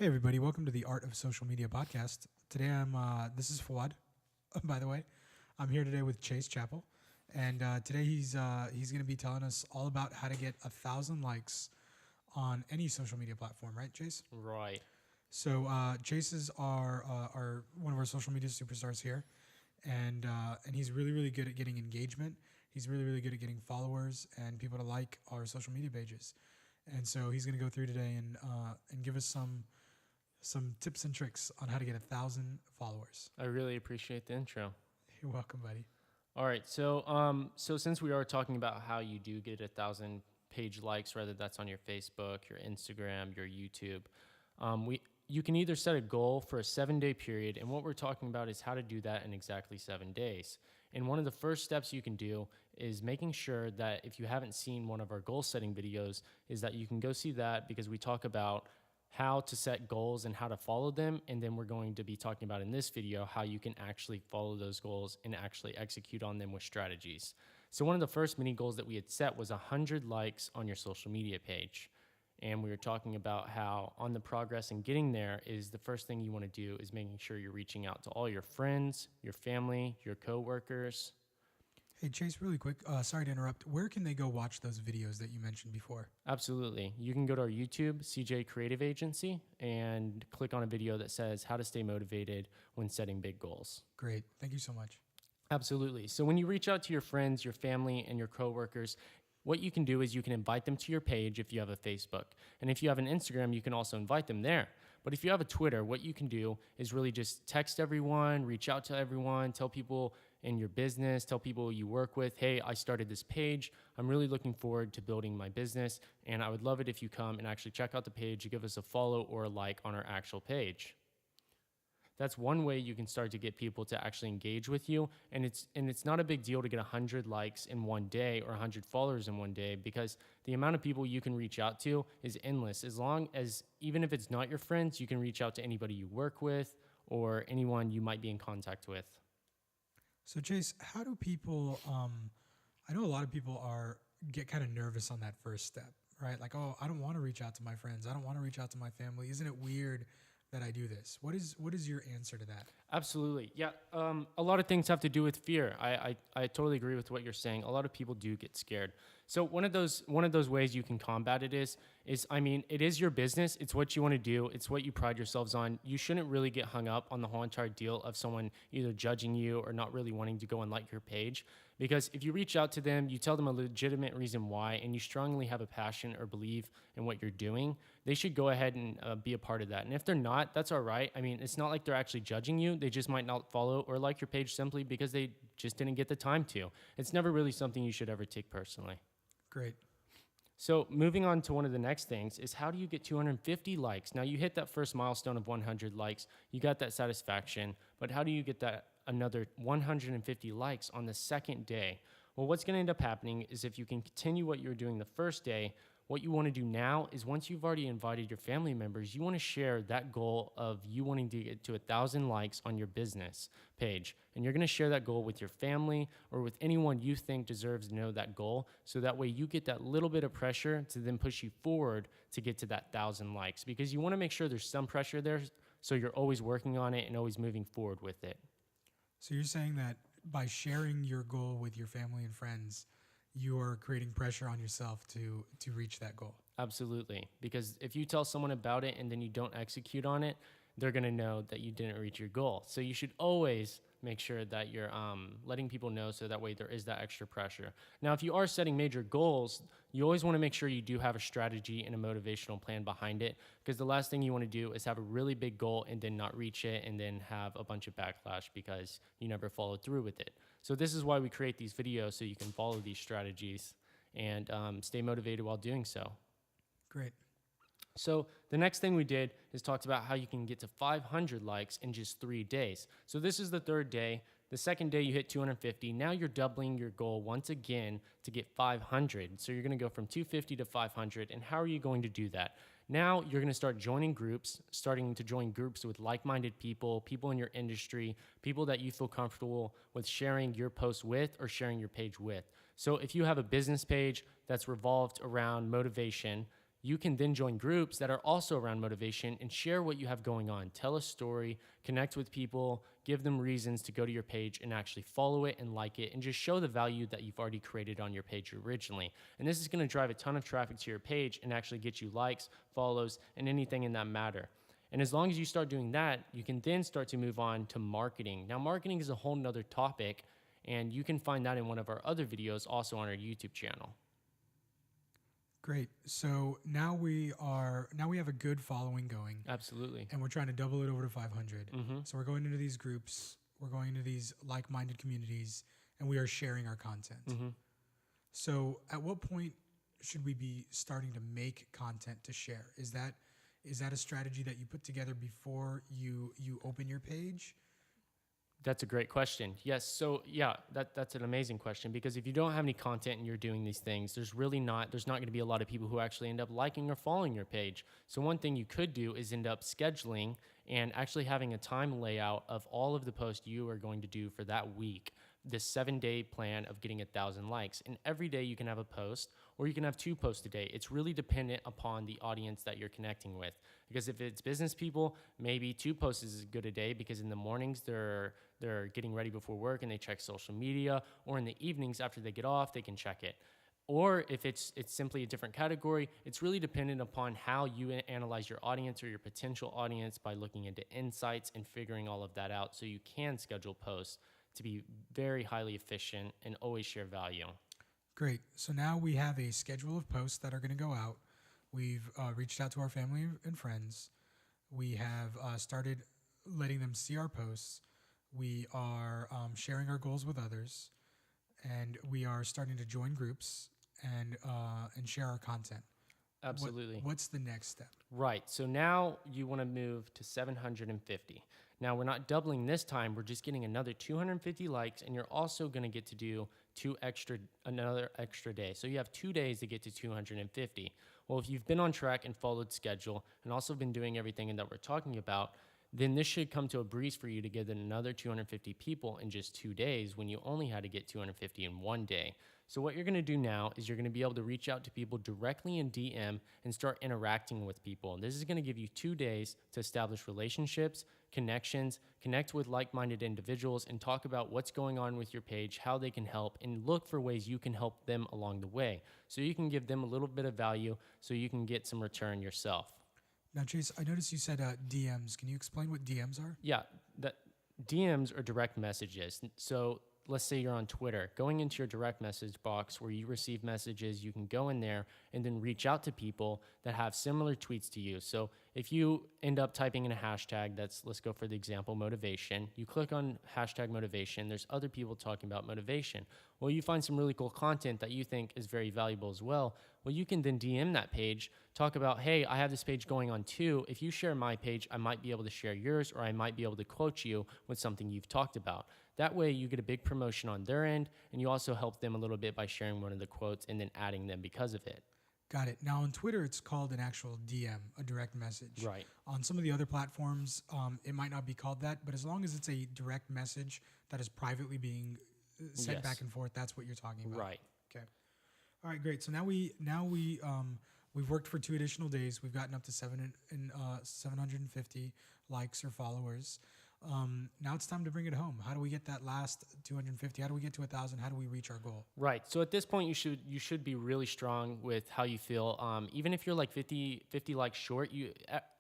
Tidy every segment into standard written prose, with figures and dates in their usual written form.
Hey everybody, welcome to the Art of Social Media podcast. Today this is Fawad, by the way. I'm here today with Chase Chappell, and today he's going to be telling us all about how to get 1,000 likes on any social media platform, right, Chase? Right. So Chase is our one of our social media superstars here, and he's really good at getting engagement. He's really good at getting followers and people to like our social media pages, and so he's going to go through today and give us some tips and tricks on how to get 1,000 followers. I really appreciate the intro. You're welcome, buddy. All right. So since we are talking about how you do get 1,000 page likes, whether that's on your Facebook, your Instagram, your YouTube, you can either set a goal for a 7-day period, and what we're talking about is how to do that in exactly 7 days. And one of the first steps you can do is making sure that if you haven't seen one of our goal setting videos, is that you can go see that, because we talk about how to set goals and how to follow them. And then we're going to be talking about in this video how you can actually follow those goals and actually execute on them with strategies. So one of the first mini goals that we had set was 100 likes on your social media page. And we were talking about how on the progress and getting there is the first thing you want to do is making sure you're reaching out to all your friends, your family, your coworkers. Hey, Chase, really quick, sorry to interrupt. Where can they go watch those videos that you mentioned before? Absolutely. You can go to our YouTube, CJ Creative Agency, and click on a video that says how to stay motivated when setting big goals. Great. Thank you so much. Absolutely. So when you reach out to your friends, your family, and your coworkers, what you can do is you can invite them to your page if you have a Facebook. And if you have an Instagram, you can also invite them there. But if you have a Twitter, what you can do is really just text everyone, reach out to everyone, tell people in your business, tell people you work with, hey, I started this page. I'm really looking forward to building my business, and I would love it if you come and actually check out the page, give us a follow or a like on our actual page. That's one way you can start to get people to actually engage with you, and it's not a big deal to get 100 likes in one day or 100 followers in one day, because the amount of people you can reach out to is endless. As long as, even if it's not your friends, you can reach out to anybody you work with or anyone you might be in contact with. So, Chase, how do people? I know a lot of people get kind of nervous on that first step, right? Like, oh, I don't want to reach out to my friends. I don't want to reach out to my family. Isn't it weird that I do this? What is your answer to that? Absolutely. Yeah. A lot of things have to do with fear. I totally agree with what you're saying. A lot of people do get scared. So one of those ways you can combat it is it is your business. It's what you want to do. It's what you pride yourselves on. You shouldn't really get hung up on the whole entire deal of someone either judging you or not really wanting to go and like your page. Because if you reach out to them, you tell them a legitimate reason why, and you strongly have a passion or believe in what you're doing, they should go ahead and be a part of that. And if they're not, that's all right. I mean, it's not like they're actually judging you. They just might not follow or like your page simply because they just didn't get the time to. It's never really something you should ever take personally. Great. So moving on to one of the next things is, how do you get 250 likes? Now you hit that first milestone of 100 likes, you got that satisfaction, but how do you get that another 150 likes on the second day? Well, what's going to end up happening is, if you can continue what you were doing the first day, what you want to do now is, once you've already invited your family members, you want to share that goal of you wanting to get to 1,000 likes on your business page. And you're going to share that goal with your family or with anyone you think deserves to know that goal. So that way you get that little bit of pressure to then push you forward to get to that 1,000 likes, because you want to make sure there's some pressure there, so you're always working on it and always moving forward with it. So you're saying that by sharing your goal with your family and friends, you are creating pressure on yourself to reach that goal. Absolutely. Because if you tell someone about it and then you don't execute on it, they're going to know that you didn't reach your goal. So you should always make sure that you're letting people know, so that way there is that extra pressure. Now, if you are setting major goals, you always want to make sure you do have a strategy and a motivational plan behind it, because the last thing you want to do is have a really big goal and then not reach it and then have a bunch of backlash because you never followed through with it. So this is why we create these videos, so you can follow these strategies and stay motivated while doing so. Great. So the next thing we did is talked about how you can get to 500 likes in just 3 days. So this is the third day. The second day you hit 250. Now you're doubling your goal once again to get 500. So you're going to go from 250 to 500. And how are you going to do that? Now you're going to start joining groups, starting to join groups with like-minded people, people in your industry, people that you feel comfortable with sharing your post with or sharing your page with. So if you have a business page that's revolved around motivation, You can then join groups that are also around motivation and share what you have going on. Tell a story, connect with people, give them reasons to go to your page and actually follow it and like it, and just show the value that you've already created on your page originally. And this is going to drive a ton of traffic to your page and actually get you likes, follows, and anything in that matter. And as long as you start doing that, you can then start to move on to marketing. Now, marketing is a whole nother topic, and you can find that in one of our other videos also on our YouTube channel. Great. So now we have a good following going, Absolutely. and we're trying to double it over to 500. Mm-hmm. So we're going into these groups, we're going into these like-minded communities, and we are sharing our content. Mm-hmm. So at what point should we be starting to make content to share? Is that a strategy that you put together before you open your page? That's a great question. Yes. So yeah, that's an amazing question, because if you don't have any content and you're doing these things, there's not going to be a lot of people who actually end up liking or following your page. So one thing you could do is end up scheduling and actually having a time layout of all of the posts you are going to do for that week. This 7-day plan of getting 1,000 likes. And every day you can have a post, or you can have 2 posts a day. It's really dependent upon the audience that you're connecting with. Because if it's business people, maybe 2 posts is good a day, because in the mornings they're getting ready before work and they check social media, or in the evenings after they get off, they can check it. Or if it's simply a different category, it's really dependent upon how you analyze your audience or your potential audience by looking into insights and figuring all of that out, so you can schedule posts to be very highly efficient and always share value. Great. So now we have a schedule of posts that are going to go out. We've reached out to our family and friends. We have started letting them see our posts. We are sharing our goals with others, and we are starting to join groups and share our content. Absolutely. What's the next step? Right. So now you want to move to 750. Now we're not doubling this time. We're just getting another 250 likes, and you're also going to get to do another extra day. So you have 2 days to get to 250. Well, if you've been on track and followed schedule and also been doing everything that we're talking about, then this should come to a breeze for you to get another 250 people in just 2 days, when you only had to get 250 in 1 day. So what you're going to do now is you're going to be able to reach out to people directly in DM and start interacting with people. And this is going to give you 2 days to establish relationships, connections, connect with like-minded individuals, and talk about what's going on with your page, how they can help, and look for ways you can help them along the way. So you can give them a little bit of value so you can get some return yourself. Now, Chase, I noticed you said DMs. Can you explain what DMs are? Yeah, DMs are direct messages. So let's say you're on Twitter. Going into your direct message box where you receive messages, you can go in there and then reach out to people that have similar tweets to you. So if you end up typing in a hashtag, let's go for the example, motivation. You click on hashtag motivation. There's other people talking about motivation. Well, you find some really cool content that you think is very valuable as well. Well, you can then DM that page, talk about, hey, I have this page going on too. If you share my page, I might be able to share yours, or I might be able to quote you with something you've talked about. That way you get a big promotion on their end, and you also help them a little bit by sharing one of the quotes and then adding them because of it. Got it. Now on Twitter, it's called an actual DM, a direct message. Right. On some of the other platforms, it might not be called that, but as long as it's a direct message that is privately being sent Yes. back and forth, that's what you're talking about. Right. Okay. All right, great. So we've worked for 2 additional days. We've gotten up to 750 likes or followers. Now it's time to bring it home. How do we get that last 250? How do we get to 1,000? How do we reach our goal? Right. So at this point, you should be really strong with how you feel. Even if you're like 50 likes short,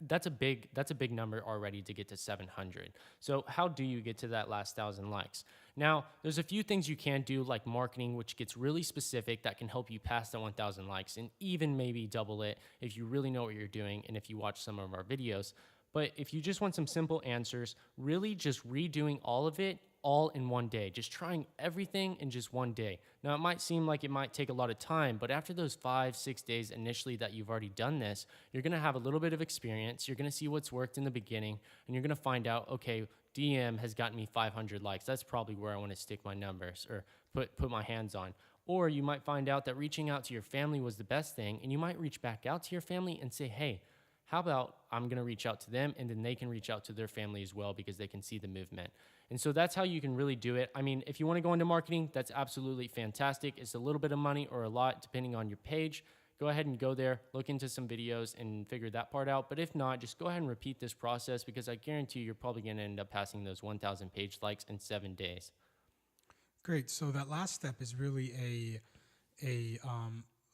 that's a big number already to get to 700. So how do you get to that last 1,000 likes? Now, there's a few things you can do, like marketing, which gets really specific, that can help you pass that 1,000 likes and even maybe double it if you really know what you're doing and if you watch some of our videos. But if you just want some simple answers, really just redoing all of it all in 1 day, just trying everything in just 1 day. Now, it might seem like it might take a lot of time, but after those 5-6 days initially that you've already done this, you're going to have a little bit of experience. You're going to see what's worked in the beginning, and you're going to find out, okay, DM has gotten me 500 likes. That's probably where I want to stick my numbers or put my hands on. Or you might find out that reaching out to your family was the best thing, and you might reach back out to your family and say, hey, how about I'm going to reach out to them, and then they can reach out to their family as well, because they can see the movement. And so that's how you can really do it. I mean, if you want to go into marketing, that's absolutely fantastic. It's a little bit of money or a lot, depending on your page. go ahead and go there, look into some videos and figure that part out. But if not, just go ahead and repeat this process, because I guarantee you're probably going to end up passing those 1,000 page likes in 7 days. Great. So that last step is really a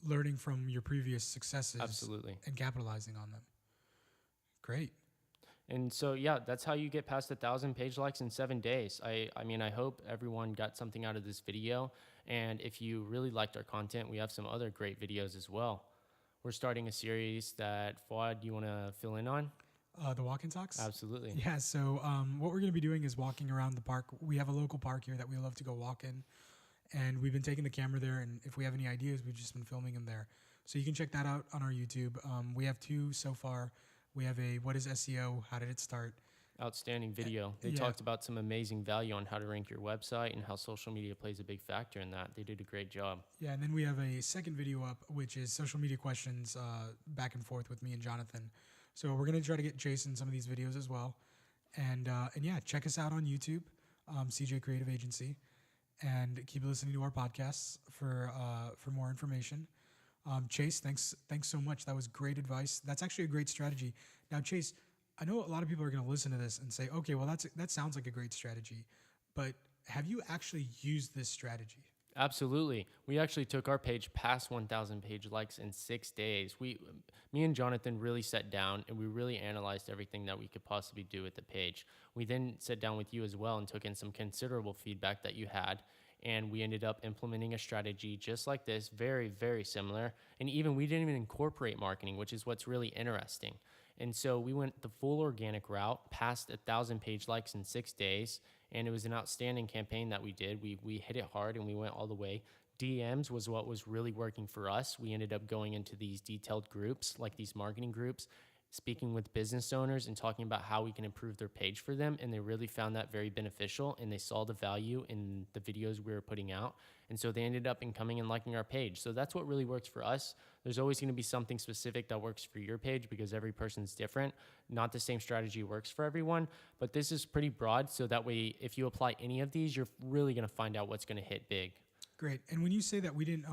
learning from your previous successes Absolutely. and capitalizing on them. Great. And so, yeah, that's how you get past 1,000 page likes in 7 days. I mean, I hope everyone got something out of this video. And if you really liked our content, we have some other great videos as well. We're starting a series that, Fouad, you want to fill in on? The walk and talks? Absolutely. Yeah, so what we're going to be doing is walking around the park. We have a local park here that we love to go walk in. And we've been taking the camera there. And if we have any ideas, we've just been filming them there. So you can check that out on our YouTube. We have 2 so far. We have a What is SEO? How did it start? Outstanding video. They Yeah. talked about some amazing value on how to rank your website and how social media plays a big factor in that. They did a great job. Yeah, and then we have a second video up, which is social media questions back and forth with me and Jonathan. So we're going to try to get Jason some of these videos as well. And yeah, check us out on YouTube, CJ Creative Agency, and keep listening to our podcasts for more information. Chase, thanks so much. That was great advice. That's actually a great strategy. Now, Chase, I know a lot of people are going to listen to this and say, okay, well, that sounds like a great strategy, but have you actually used this strategy? Absolutely. We actually took our page past 1,000 page likes in 6 days. Me and Jonathan really sat down and we really analyzed everything that we could possibly do with the page. We then sat down with you as well and took in some considerable feedback that you had. And we ended up implementing a strategy just like this, very, very similar. And even we didn't even incorporate marketing, which is what's really interesting. And so we went the full organic route, past 1,000 page likes in 6 days. And it was an outstanding campaign that we did. We hit it hard and we went all the way. DMs was what was really working for us. We ended up going into these detailed groups, like these marketing groups, speaking with business owners and talking about how we can improve their page for them. And they really found that very beneficial and they saw the value in the videos we were putting out. And so they ended up in coming and liking our page. So that's what really works for us. There's always going to be something specific that works for your page because every person's different. Not the same strategy works for everyone, but this is pretty broad. So that way, if you apply any of these, you're really going to find out what's going to hit big. Great. And when you say that we didn't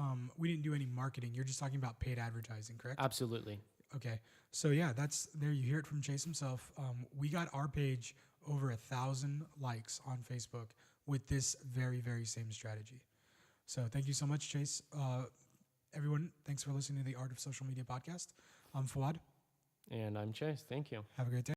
do any marketing, you're just talking about paid advertising, correct? Absolutely. Okay. So yeah, that's there. You hear it from Chase himself. We got our page over 1,000 likes on Facebook with this very, very same strategy. So thank you so much, Chase. Everyone, thanks for listening to the Art of Social Media podcast. I'm Fouad. And I'm Chase. Thank you. Have a great day.